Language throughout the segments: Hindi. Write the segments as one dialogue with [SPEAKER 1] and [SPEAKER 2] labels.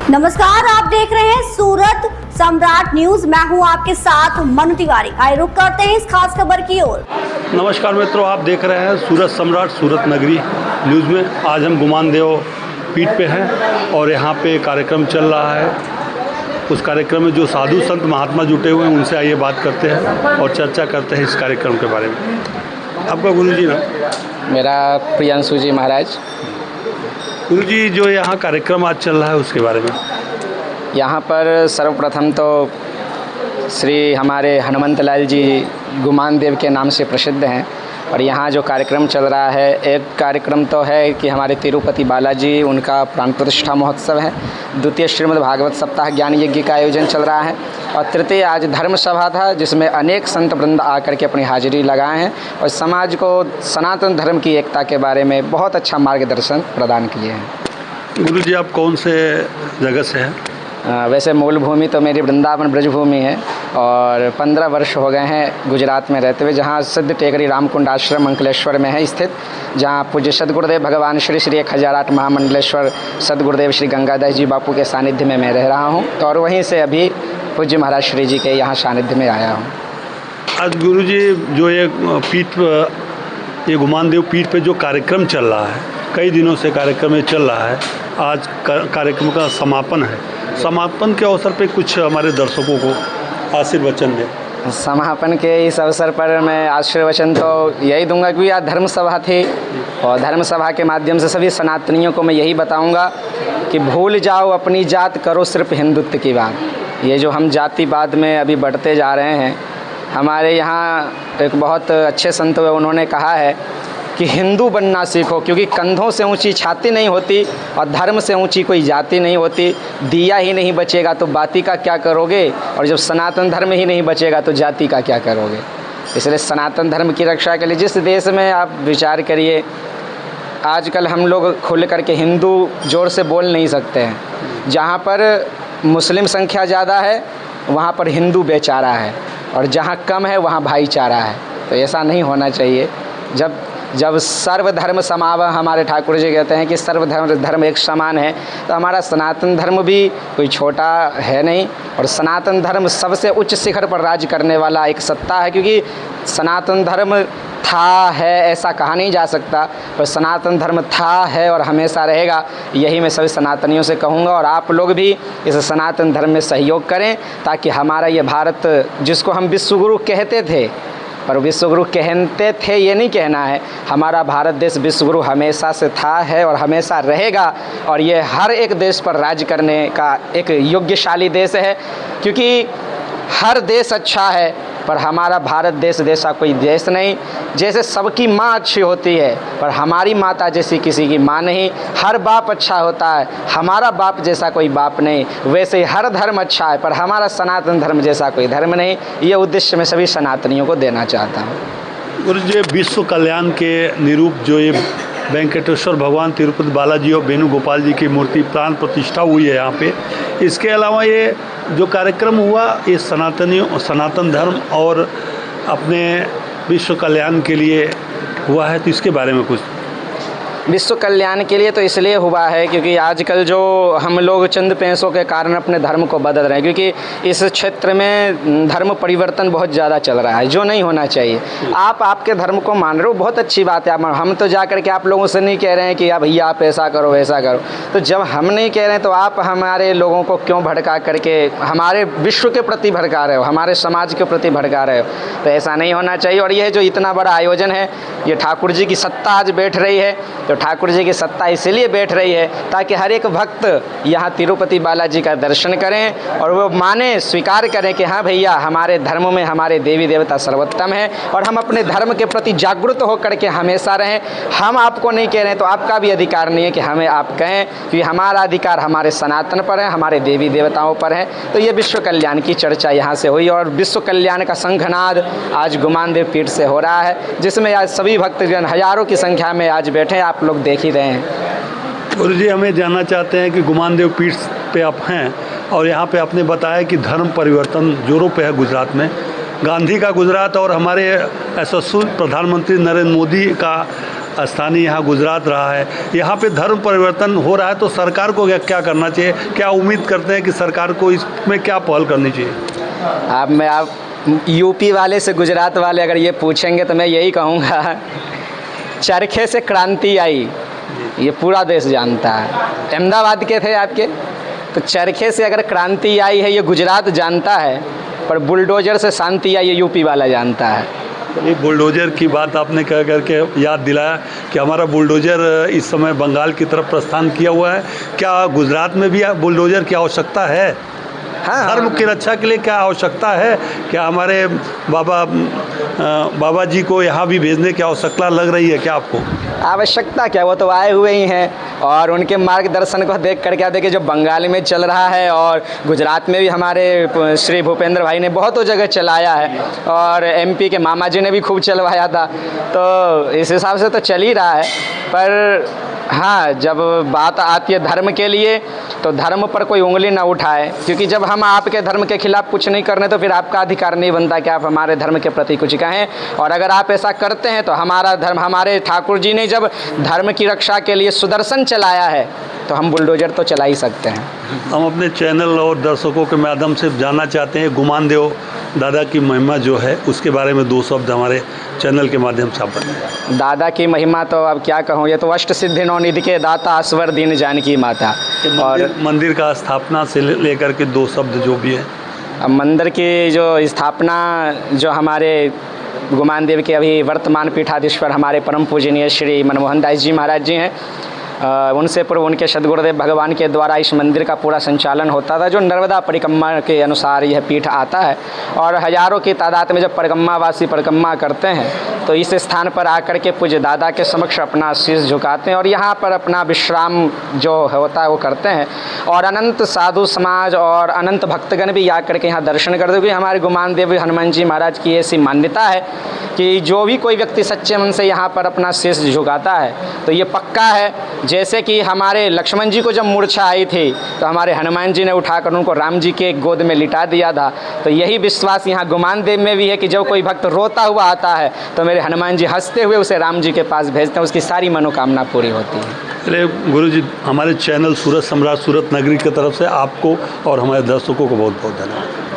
[SPEAKER 1] नमस्कार, आप देख रहे हैं सूरत सम्राट न्यूज। मैं हूं आपके साथ मनु तिवारी। आइए रुक करते हैं इस खास खबर की ओर।
[SPEAKER 2] नमस्कार मित्रों, आप देख रहे हैं सूरत सम्राट सूरत नगरी न्यूज़ में। आज हम गुमान देव पीठ पे हैं और यहाँ पे कार्यक्रम चल रहा है। उस कार्यक्रम में जो साधु संत महात्मा जुटे हुए हैं उनसे आइए बात करते हैं और चर्चा करते हैं इस कार्यक्रम के बारे में। आपका गुरुजी ना?
[SPEAKER 3] मेरा प्रियांशु जी महाराज।
[SPEAKER 2] गुरुजी, जो यहाँ कार्यक्रम आज चल रहा है उसके बारे में।
[SPEAKER 3] यहाँ पर सर्वप्रथम तो श्री हमारे हनुमंत लाल जी गुमान देव के नाम से प्रसिद्ध हैं और यहाँ जो कार्यक्रम चल रहा है, एक कार्यक्रम तो है कि हमारे तिरुपति बालाजी उनका प्राण प्रतिष्ठा महोत्सव है। द्वितीय श्रीमद् भागवत सप्ताह ज्ञान यज्ञ का आयोजन चल रहा है और तृतीय आज धर्म सभा था, जिसमें अनेक संत वृंद आकर के अपनी हाजिरी लगाए हैं और समाज को सनातन धर्म की एकता के बारे में बहुत अच्छा मार्गदर्शन प्रदान किए हैं।
[SPEAKER 2] गुरुजी, आप कौन से जगह से हैं?
[SPEAKER 3] वैसे मूल भूमि तो मेरी वृंदावन ब्रजभूमि है और 15 वर्ष हो गए हैं गुजरात में रहते हुए, जहाँ सिद्ध टेकरी रामकुंड आश्रम अंकलेश्वर में है स्थित, जहाँ पूज्य सदगुरुदेव भगवान श्री श्री 1008 महामंडलेश्वर सदगुरुदेव श्री गंगादास जी बापू के सानिध्य में मैं रह रहा हूँ और वहीं से अभी पूज्य महाराज श्री जी के यहाँ सानिध्य में आया हूँ।
[SPEAKER 2] आज गुरुजी, जो ये पीठ, ये गुमान देव पीठ पे जो कार्यक्रम चल रहा है, कई दिनों से कार्यक्रम ये चल रहा है, आज कार्यक्रम का समापन है। समापन के अवसर पे कुछ हमारे दर्शकों को आशीर्वचन दें।
[SPEAKER 3] समापन के इस अवसर पर मैं आशीर्वचन तो यही दूंगा कि आज धर्म सभा थी और धर्म सभा के माध्यम से सभी सनातनियों को मैं यही बताऊंगा कि भूल जाओ अपनी जात, करो सिर्फ हिंदुत्व की बात। ये जो हम जातिवाद में अभी बढ़ते जा रहे हैं, हमारे यहाँ एक बहुत अच्छे संत हुए, उन्होंने कहा है कि हिंदू बनना सीखो, क्योंकि कंधों से ऊंची छाती नहीं होती और धर्म से ऊंची कोई जाति नहीं होती। दिया ही नहीं बचेगा तो बाती का क्या करोगे, और जब सनातन धर्म ही नहीं बचेगा तो जाति का क्या करोगे। इसलिए सनातन धर्म की रक्षा के लिए जिस देश में आप विचार करिए, आजकल हम लोग खुल करके हिंदू जोर से बोल नहीं सकते हैं। जहाँ पर मुस्लिम संख्या ज़्यादा है वहाँ पर हिंदू बेचारा है और जहाँ कम है वहाँ भाईचारा है। तो ऐसा नहीं होना चाहिए। जब सर्वधर्म समाव, हमारे ठाकुर जी कहते हैं कि सर्वधर्म एक समान है, तो हमारा सनातन धर्म भी कोई छोटा है नहीं और सनातन धर्म सबसे उच्च शिखर पर राज करने वाला एक सत्ता है, क्योंकि सनातन धर्म था है ऐसा कहा नहीं जा सकता, पर सनातन धर्म था है और हमेशा रहेगा। यही मैं सभी सनातनियों से कहूँगा और आप लोग भी इस सनातन धर्म में सहयोग करें, ताकि हमारा ये भारत, जिसको हम विश्वगुरु कहते थे, पर विश्वगुरु कहते थे ये नहीं कहना है, हमारा भारत देश विश्वगुरु हमेशा से था है और हमेशा रहेगा और ये हर एक देश पर राज करने का एक योग्यशाली देश है। क्योंकि हर देश अच्छा है पर हमारा भारत देश जैसा कोई देश नहीं। जैसे सबकी माँ अच्छी होती है पर हमारी माता जैसी किसी की माँ नहीं। हर बाप अच्छा होता है, हमारा बाप जैसा कोई बाप नहीं। वैसे ही हर धर्म अच्छा है पर हमारा सनातन धर्म जैसा कोई धर्म नहीं। ये उद्देश्य मैं सभी सनातनियों को देना चाहता हूँ।
[SPEAKER 2] गुरु जी, विश्व कल्याण के निरूप जो ये वेंकटेश्वर भगवान तिरुपति बालाजी और वेणुगोपाल जी की मूर्ति प्राण प्रतिष्ठा हुई है यहाँ पे, इसके अलावा ये जो कार्यक्रम हुआ, ये सनातन धर्म और अपने विश्व कल्याण के लिए हुआ है, तो इसके बारे में कुछ।
[SPEAKER 3] विश्व कल्याण के लिए तो इसलिए हुआ है क्योंकि आजकल जो हम लोग चंद पैसों के कारण अपने धर्म को बदल रहे हैं, क्योंकि इस क्षेत्र में धर्म परिवर्तन बहुत ज़्यादा चल रहा है जो नहीं होना चाहिए। आप आपके धर्म को मान रहे हो, बहुत अच्छी बात है। हम तो जा करके आप लोगों से नहीं कह रहे हैं कि आप भैया आप ऐसा करो वैसा करो। तो जब हम नहीं कह रहे हैं तो आप हमारे लोगों को क्यों भड़का करके हमारे विश्व के प्रति भड़का रहे हो, हमारे समाज के प्रति भड़का रहे हो। तो ऐसा नहीं होना चाहिए। और यह जो इतना बड़ा आयोजन है, ये ठाकुर जी की सत्ता आज बैठ रही है, तो ठाकुर जी की सत्ता इसलिए बैठ रही है ताकि हर एक भक्त यहाँ तिरुपति बालाजी का दर्शन करें और वो माने, स्वीकार करें कि हाँ भैया, हमारे धर्म में हमारे देवी देवता सर्वोत्तम है और हम अपने धर्म के प्रति जागरूक होकर के हमेशा रहें। हम आपको नहीं कह रहे हैं तो आपका भी अधिकार नहीं है कि हमें आप कहें, क्योंकि हमारा अधिकार हमारे सनातन पर है, हमारे देवी देवताओं पर है। तो ये विश्व कल्याण की चर्चा यहाँ से हुई और विश्व कल्याण का शंखनाद आज गुमान देव पीठ से हो रहा है, जिसमें आज सभी भक्तजन हजारों की संख्या में आज बैठे, आप लोग देख ही रहे हैं।
[SPEAKER 2] गुरु जी, हमें जानना चाहते हैं कि गुमान देव पीठ पे आप हैं और यहाँ पे आपने बताया कि धर्म परिवर्तन जोरों पे है गुजरात में। गांधी का गुजरात और हमारे यशस्वी प्रधानमंत्री नरेंद्र मोदी का स्थानीय यहाँ गुजरात रहा है, यहाँ पे धर्म परिवर्तन हो रहा है, तो सरकार को क्या करना चाहिए? क्या उम्मीद करते हैं कि सरकार को इसमें क्या पहल करनी चाहिए?
[SPEAKER 3] आप यूपी वाले से गुजरात वाले अगर ये पूछेंगे तो मैं यही कहूँगा, चरखे से क्रांति आई ये पूरा देश जानता है। अहमदाबाद के थे आपके, तो चरखे से अगर क्रांति आई है ये गुजरात जानता है, पर बुलडोजर से शांति आई ये यूपी वाला जानता है।
[SPEAKER 2] ये बुलडोजर की बात आपने कह करके याद दिलाया कि हमारा बुलडोजर इस समय बंगाल की तरफ प्रस्थान किया हुआ है। क्या गुजरात में भी बुलडोजर की आवश्यकता है?
[SPEAKER 3] हाँ,
[SPEAKER 2] धर्म की रक्षा के लिए क्या आवश्यकता है? क्या हमारे बाबा जी को यहाँ भी भेजने की आवश्यकता लग रही है क्या आपको?
[SPEAKER 3] आवश्यकता क्या, वो तो आए हुए ही हैं और उनके मार्गदर्शन को देख कर क्या देखिए, जो बंगाल में चल रहा है और गुजरात में भी हमारे श्री भूपेंद्र भाई ने बहुतों जगह चलाया है और एमपी के मामा जी ने भी खूब चलवाया था, तो इस हिसाब से तो चल ही रहा है। पर हाँ, जब बात आती है धर्म के लिए तो धर्म पर कोई उंगली ना उठाए, क्योंकि जब हम आपके धर्म के खिलाफ कुछ नहीं करने तो फिर आपका अधिकार नहीं बनता कि आप हमारे धर्म के प्रति कुछ कहें। और अगर आप ऐसा करते हैं तो हमारा धर्म, हमारे ठाकुर जी ने जब धर्म की रक्षा के लिए सुदर्शन चलाया है तो हम बुलडोजर तो चला ही सकते हैं।
[SPEAKER 2] हम अपने चैनल और दर्शकों के माध्यम से जानना चाहते हैं गुमानदेव दादा की महिमा जो है उसके बारे में 2 शब्द हमारे चैनल के माध्यम से आप बताएं।
[SPEAKER 3] दादा की महिमा तो अब क्या कहूँ, ये तो अष्ट सिद्धि नवनिधि के दाता असवर दीन जानकी माता। और
[SPEAKER 2] मंदिर का स्थापना से लेकर के 2 शब्द जो भी है।
[SPEAKER 3] अब मंदिर की जो स्थापना जो हमारे गुमानदेव के अभी वर्तमान पीठाधीश्वर हमारे परम पूजनीय श्री मनमोहन दास जी महाराज जी हैं, उनसे पूर्व उनके सदगुरुदेव भगवान के द्वारा इस मंदिर का पूरा संचालन होता था, जो नर्मदा परिक्रमा के अनुसार यह पीठ आता है। और हजारों की तादाद में जब परिक्रमावासी परिक्रमा करते हैं तो इस स्थान पर आकर के पूज्य दादा के समक्ष अपना शीश झुकाते हैं और यहाँ पर अपना विश्राम जो होता है वो करते हैं। और अनंत साधु समाज और अनंत भक्तगण भी आकर के यहाँ दर्शन करते हैं, क्योंकि हमारे गुमानदेव हनुमान जी महाराज की ऐसी मान्यता है कि जो भी कोई व्यक्ति सच्चे मन से यहाँ पर अपना शीश झुकाता है तो ये पक्का है। जैसे कि हमारे लक्ष्मण जी को जब मूर्छा आई थी तो हमारे हनुमान जी ने उठाकर उनको राम जी के गोद में लिटा दिया था, तो यही विश्वास यहाँ गुमानदेव में भी है कि जब कोई भक्त रोता हुआ आता है तो मेरे हनुमान जी हंसते हुए उसे राम जी के पास भेजते हैं, उसकी सारी मनोकामना पूरी होती है।
[SPEAKER 2] अरे गुरु जी, हमारे चैनल सूरत सम्राट सूरत नगरी की तरफ से आपको और हमारे दर्शकों को बहुत बहुत धन्यवाद।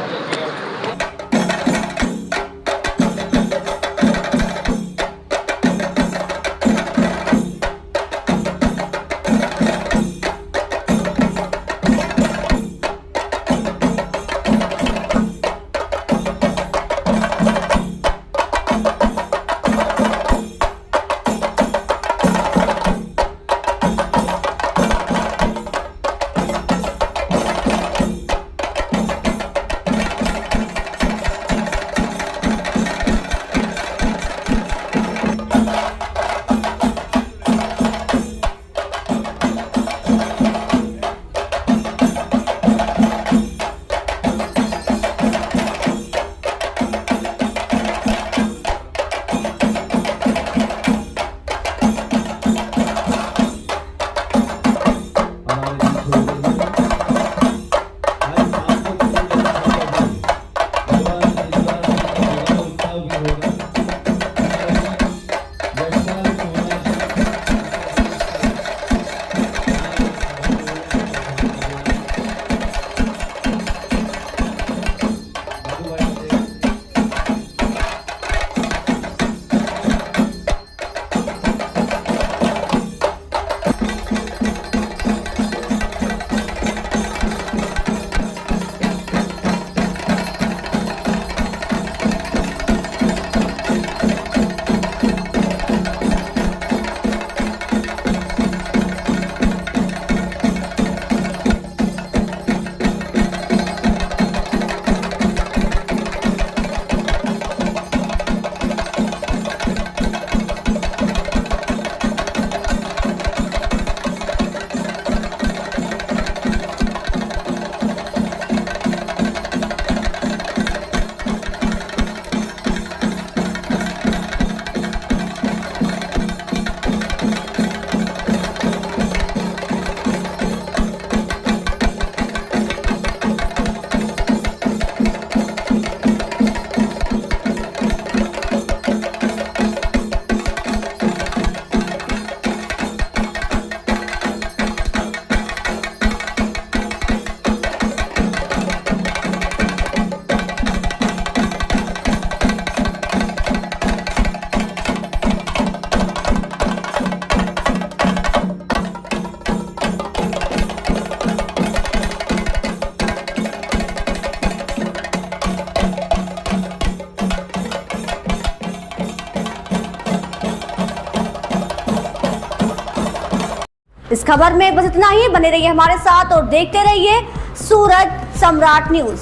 [SPEAKER 1] इस खबर में बस इतना ही। बने रहिए हमारे साथ और देखते रहिए सूरत सम्राट न्यूज।